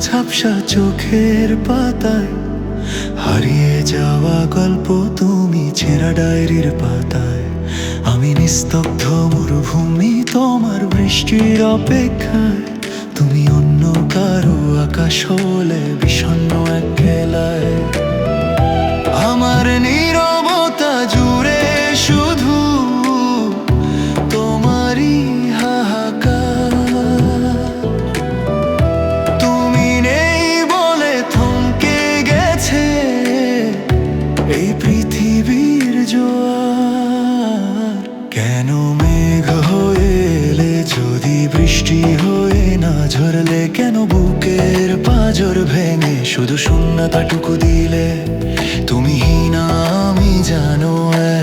ঝাপসা চোখের পাতায়, হারিয়ে যাওয়া গল্প তুমি ছেঁড়া ডায়েরির পাতায়। আমি নিস্তব্ধ মরুভূমি তোমার বৃষ্টির অপেক্ষায়, তুমি অন্য কারো আকাশ হলে বিষণ্ণ এক খেলায়। আমার নীরবতা জুড়ে শুধু তোমারই হাহাকার, তুমি নেই বলে থমকে গেছে এই পৃথিবীর জোয়ার। কেন মেঘ হয়ে এলে যদি বৃষ্টি হয়ে না ঝরলে, কেন বুকের পাঁজর ভেঙে শুধু শূন্যতাটুকু দিলে? তুমি না আমি জানো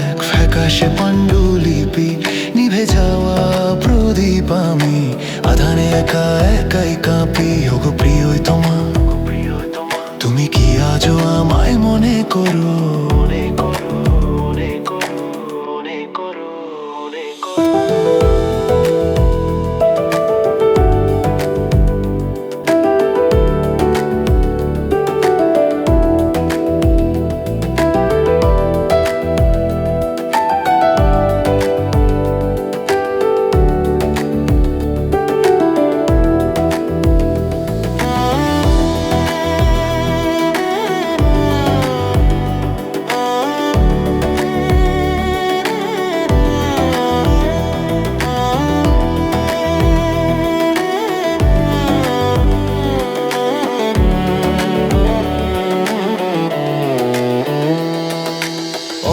এক ফ্যাকাশে পাণ্ডুলিপি, নিভে যাওয়া প্রদীপ আমি আধানে একা একাই কাঁপি। ওগো প্রিয় তোমা, তুমি কি আজও আমায় মনে করো?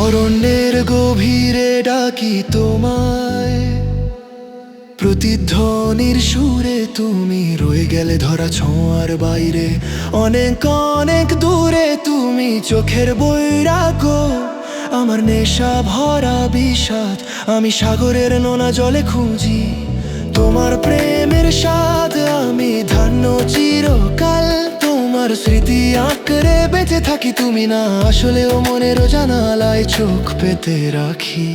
অরণ্যের গভীরে ডাকি তোমায়, প্রতিধ্বনির সুরে তুমি রয়ে গেলে ধরা ছোঁয়ার বাইরে। অনেক অনেক দূরে তুমি চোখের বৈরাগ্য, আমার নেশা ভরা বিষাদ। আমি সাগরের নোনা জলে খুঁজি তোমার প্রেমের স্বাদ, আমি ধান্য চিরকাল তোমার স্মৃতি আঁকড়ে বেঁচে থাকি। তুমি না আসলেও মনের জানালায় চোখ পেতে রাখি।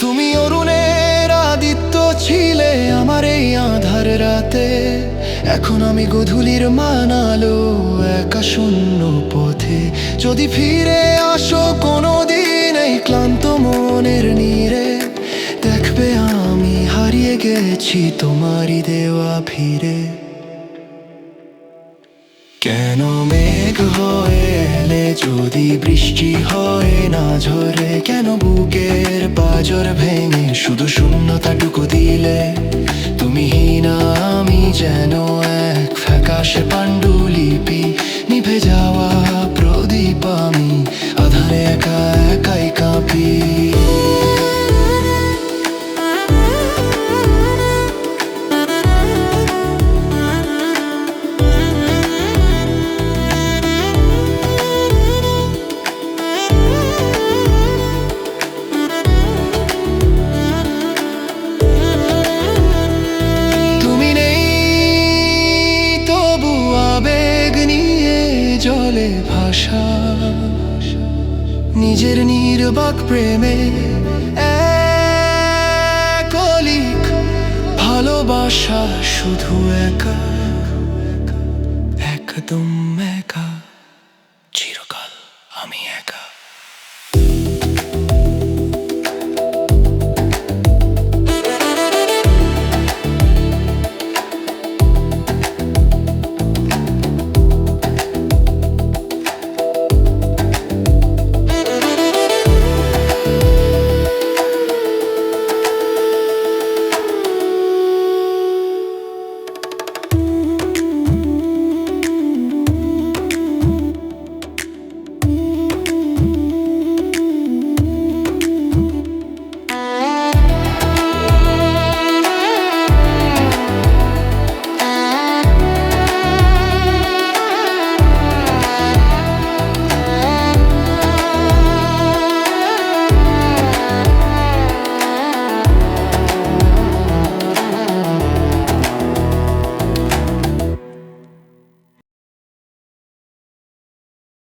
তুমি অরুণের আদিত্য ছিলে আমার এই আঁধার রাতে, এখন আমি গধূলির মানালো একা শূন্য পথে। যদি ফিরে আসো কোনোদিন এই ক্লান্ত মনের নীড়ে, দেখবে আমি হারিয়ে গেছি তোমারই দেওয়া ভিড়ে। কেন মেঘ হয়ে এলে যদি বৃষ্টি হয় না ঝরে, কেন বুকের পাঁজর ভেঙে শুধু শূন্যতাটুকু দিলে? তুমি না আমি যেন এক ফ্যাকাশে পাণ্ডুলিপি, নিভে যাওয়া প্রদীপ আমি আধারে একা একাই কাঁপি। জলে ভাষা নিজের নির্বাক প্রেমে একলিক ভালোবাসা, শুধু একা একদম একা।